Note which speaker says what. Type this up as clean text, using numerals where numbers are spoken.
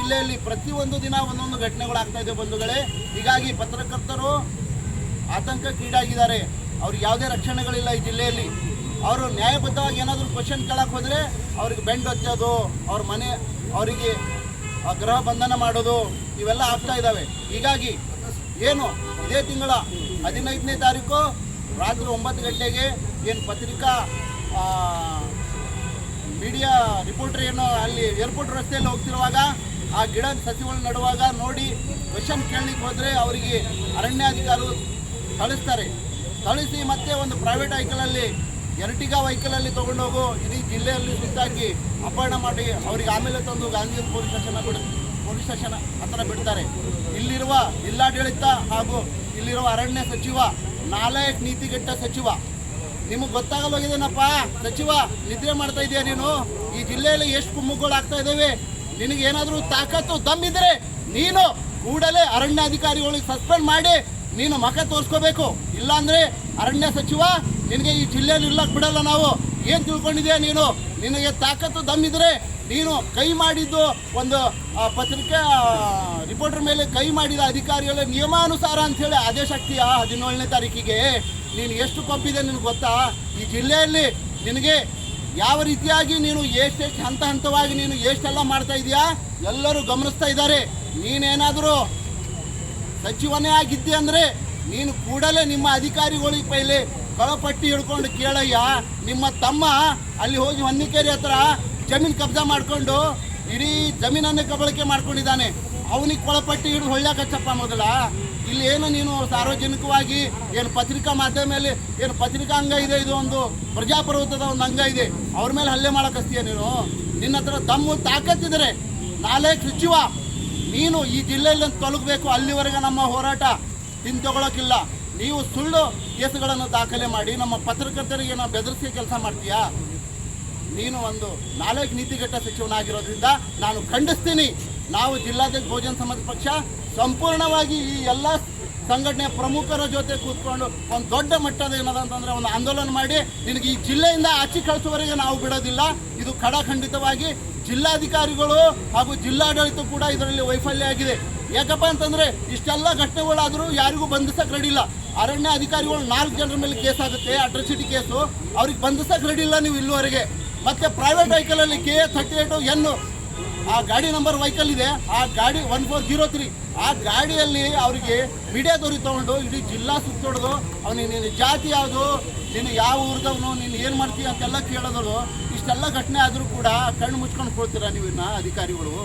Speaker 1: ಜಿಲ್ಲೆಯಲ್ಲಿ ಪ್ರತಿಯೊಂದು ದಿನ ಒಂದೊಂದು ಘಟನೆಗಳಾಗ್ತಾ ಇದೆ ಬಂಧುಗಳೇ. ಹೀಗಾಗಿ ಪತ್ರಕರ್ತರು ಆತಂಕಕ್ಕೀಡಾಗಿದ್ದಾರೆ. ಅವ್ರಿಗೆ ಯಾವುದೇ ರಕ್ಷಣೆಗಳಿಲ್ಲ ಈ ಜಿಲ್ಲೆಯಲ್ಲಿ. ಅವರು ನ್ಯಾಯಬದ್ಧವಾಗಿ ಏನಾದರೂ ಕ್ವಶನ್ ಕೇಳಕ್ಕೆ ಹೋದರೆ ಅವ್ರಿಗೆ ಬೆಂಡ್ ಹಚ್ಚೋದು, ಅವ್ರ ಮನೆ ಅವರಿಗೆ ಗೃಹ ಬಂಧನ ಮಾಡೋದು ಇವೆಲ್ಲ ಆಗ್ತಾ ಇದ್ದಾವೆ. ಹೀಗಾಗಿ ಏನು ಇದೇ ತಿಂಗಳ 15ನೇ ತಾರೀಕು ರಾತ್ರಿ 9 ಗಂಟೆಗೆ ಏನು ಪತ್ರಿಕಾ ಮೀಡಿಯಾ ರಿಪೋರ್ಟರ್ ಏನು ಅಲ್ಲಿ ಏರ್ಪೋರ್ಟ್ ರಸ್ತೆಯಲ್ಲಿ ಹೋಗ್ತಿರುವಾಗ ಆ ಗಿಡ ಸಸಿಗಳು ನಡುವಾಗ ನೋಡಿ ಕ್ವಶನ್ ಕೇಳಲಿಕ್ಕೆ ಹೋದರೆ ಅವರಿಗೆ ಅರಣ್ಯಾಧಿಕಾರಿಗಳು ಥಳಿಸಿ ಮತ್ತೆ ಒಂದು ಪ್ರೈವೇಟ್ ವೆಹಿಕಲಲ್ಲಿ ಎರ್ಟಿಗಾ ವೆಹಿಕಲಲ್ಲಿ ತೊಗೊಂಡೋಗು ಇಡೀ ಜಿಲ್ಲೆಯಲ್ಲಿ ಸುತ್ತಾಕಿ ಅಪಹರಣ ಮಾಡಿ ಅವರಿಗೆ ಆಮೇಲೆ ತಂದು ಗಾಂಧಿ ಪೊಲೀಸ್ ಸ್ಟೇಷನ್ ಹತ್ರ ಬಿಡ್ತಾರೆ. ಇಲ್ಲಿರುವ ಜಿಲ್ಲಾಡಳಿತ ಹಾಗೂ ಇಲ್ಲಿರುವ ಅರಣ್ಯ ಸಚಿವ ನಾಲಾಯಕ್ ನೀತಿಗೆಟ್ಟ ಸಚಿವ, ನಿಮಗೆ ಗೊತ್ತಾಗಲ್ಲೋಗಿದೇನಪ್ಪ ಸಚಿವ, ನಿದ್ರೆ ಮಾಡ್ತಾ ಇದೆಯಾ ನೀನು? ಈ ಜಿಲ್ಲೆಯಲ್ಲಿ ಎಷ್ಟು ಕುಮ್ಮುಗಳಾಗ್ತಾ ಇದ್ದಾವೆ. ನಿನಗೇನಾದರೂ ತಾಕತ್ತು ದಮ್ಮಿದ್ರೆ ನೀನು ಕೂಡಲೇ ಅರಣ್ಯಾಧಿಕಾರಿಗಳಿಗೆ ಸಸ್ಪೆಂಡ್ ಮಾಡಿ ನೀನು ಮಖ ತೋರಿಸ್ಕೋಬೇಕು. ಇಲ್ಲಾಂದರೆ ಅರಣ್ಯ ಸಚಿವ ನಿನಗೆ ಈ ಜಿಲ್ಲೆಯಲ್ಲಿ ಇರ್ಲಕ್ಕೆ ಬಿಡಲ್ಲ ನಾವು. ಏನು ತಿಳ್ಕೊಂಡಿದ್ಯಾ ನೀನು? ನಿನಗೆ ತಾಕತ್ತು ದಮ್ಮಿದ್ರೆ ನೀನು ಕೈ ಮಾಡಿದ್ದು ಒಂದು ಪತ್ರಿಕಾ ರಿಪೋರ್ಟರ್ ಮೇಲೆ ಕೈ ಮಾಡಿದ ಅಧಿಕಾರಿಗಳ ನಿಯಮಾನುಸಾರ ಅಂಥೇಳಿ ಆದೇಶ ಆಗ್ತೀಯಾ 17ನೇ ತಾರೀಕಿಗೆ? ನೀನು ಎಷ್ಟು ಕೊಬ್ಬಿದೆ ನಿನಗೆ ಗೊತ್ತಾ? ಈ ಜಿಲ್ಲೆಯಲ್ಲಿ ನಿನಗೆ ಯಾವ ರೀತಿಯಾಗಿ ನೀನು ಎಷ್ಟೆಷ್ಟು ಹಂತವಾಗಿ ನೀನು ಎಷ್ಟೆಲ್ಲ ಮಾಡ್ತಾ ಇದೆಯಾ ಎಲ್ಲರೂ ಗಮನಿಸ್ತಾ ಇದ್ದಾರೆ. ನೀನೇನಾದರೂ ಸಚಿವನೇ ಆಗಿದ್ದೆ ಅಂದರೆ ನೀನು ಕೂಡಲೇ ನಿಮ್ಮ ಅಧಿಕಾರಿಗಳಿಗೆ ಪೈಲೆ ಕಳಪಟ್ಟಿ ಹಿಡ್ಕೊಂಡು ಕೇಳಯ್ಯ. ನಿಮ್ಮ ತಮ್ಮ ಅಲ್ಲಿ ಹೋಗಿ ಹೊನ್ನಿಕೇರಿ ಹತ್ರ ಜಮೀನು ಕಬ್ಜಾ ಮಾಡಿಕೊಂಡು ಇಡೀ ಜಮೀನನ್ನೇ ಕಬಳಿಕೆ ಮಾಡ್ಕೊಂಡಿದ್ದಾನೆ. ಅವನಿಗೆ ಕೊಳಪಟ್ಟಿ ಹಿಡಿದು ಹೊಳ್ಯಾಕಚ್ಚಪ್ಪ ಮೊದಲ. ಇಲ್ಲಿ ಏನು ನೀನು ಸಾರ್ವಜನಿಕವಾಗಿ ಏನು ಪತ್ರಿಕಾ ಮಾಧ್ಯಮದಲ್ಲಿ ಏನು ಪತ್ರಿಕಾ ಅಂಗ ಇದೆ, ಇದು ಒಂದು ಪ್ರಜಾಪ್ರಭುತ್ವದ ಒಂದು ಅಂಗ ಇದೆ, ಅವ್ರ ಮೇಲೆ ಹಲ್ಲೆ ಮಾಡೋಕಸ್ತೀಯ ನೀನು? ನಿನ್ನ ಹತ್ರ ದಮ್ಮು ತಾಕತ್ತಿದ್ರೆ ನಾಲ್ಕು ಸಚಿವ ನೀನು ಈ ಜಿಲ್ಲೆಯಲ್ಲಿ ತೊಲಗಬೇಕು. ಅಲ್ಲಿವರೆಗೆ ನಮ್ಮ ಹೋರಾಟ ಹಿಂತಗೊಳ್ಳೋಕ್ಕಿಲ್ಲ. ನೀವು ಸುಳ್ಳು ಕೇಸುಗಳನ್ನು ದಾಖಲೆ ಮಾಡಿ ನಮ್ಮ ಪತ್ರಕರ್ತರಿಗೆ ನಾವು ಬೆದರಿಸಿ ಕೆಲಸ ಮಾಡ್ತೀಯಾ? ನೀನು ಒಂದು ನಾಲ್ಕು ನೀತಿಗೆಟ್ಟ ಸಚಿವನಾಗಿರೋದ್ರಿಂದ ನಾನು ಖಂಡಿಸ್ತೀನಿ. ನಾವು ಜಿಲ್ಲಾಧ್ಯಕ್ಷ ಬಹುಜನ ಸಮಾಜ ಪಕ್ಷ ಸಂಪೂರ್ಣವಾಗಿ ಈ ಎಲ್ಲ ಸಂಘಟನೆಯ ಪ್ರಮುಖರ ಜೊತೆ ಕೂತ್ಕೊಂಡು ಒಂದು ದೊಡ್ಡ ಮಟ್ಟದ ಏನದಂತಂದರೆ ಒಂದು ಆಂದೋಲನ ಮಾಡಿ ನಿನಗೆ ಈ ಜಿಲ್ಲೆಯಿಂದ ಆಚೆ ಕಳಿಸುವವರೆಗೆ ನಾವು ಬಿಡೋದಿಲ್ಲ. ಇದು ಖಡಾಖಂಡಿತವಾಗಿ ಜಿಲ್ಲಾಧಿಕಾರಿಗಳು ಹಾಗೂ ಜಿಲ್ಲಾಡಳಿತ ಕೂಡ ಇದರಲ್ಲಿ ವೈಫಲ್ಯ ಆಗಿದೆ. ಯಾಕಪ್ಪ ಅಂತಂದರೆ ಇಷ್ಟೆಲ್ಲ ಘಟನೆಗಳಾದರೂ ಯಾರಿಗೂ ಬಂಧಿಸಕ್ಕೆ ರೆಡಿ ಇಲ್ಲ. ಅರಣ್ಯ ಅಧಿಕಾರಿಗಳು 4 ಜನರ ಮೇಲೆ ಕೇಸ್ ಆಗುತ್ತೆ, ಅಟ್ರಾಸಿಟಿ ಕೇಸು, ಅವ್ರಿಗೆ ಬಂಧಿಸಕ್ಕೆ ರೆಡಿ ಇಲ್ಲ ನೀವು ಇಲ್ಲಿವರೆಗೆ. ಮತ್ತು ಪ್ರೈವೇಟ್ ವೆಹಿಕಲಲ್ಲಿ KA38N ಆ ಗಾಡಿ ನಂಬರ್ ವೆಹಿಕಲ್ ಇದೆ, ಆ ಗಾಡಿ 1403 ಆ ಗಾಡಿಯಲ್ಲಿ ಅವರಿಗೆ ಮೀಡಿಯಾದವ್ರಿಗೆ ತೊಗೊಂಡು ಇಡೀ ಜಿಲ್ಲಾ ಸುತ್ತೊಡ್ದು ಅವನಿಗೆ ನೀನು ಜಾತಿ ಯಾವುದು, ನೀನು ಯಾವ ಊರಿದವನು, ನೀನು ಏನು ಮಾಡ್ತೀಯ ಅಂತೆಲ್ಲ ಕೇಳೋದಳು. ಇಷ್ಟೆಲ್ಲ ಘಟನೆ ಆದರೂ ಕೂಡ ಕಣ್ಣು ಮುಚ್ಕೊಂಡು ಕೊಡ್ತೀರಾ ನೀವು ಅಧಿಕಾರಿಗಳು?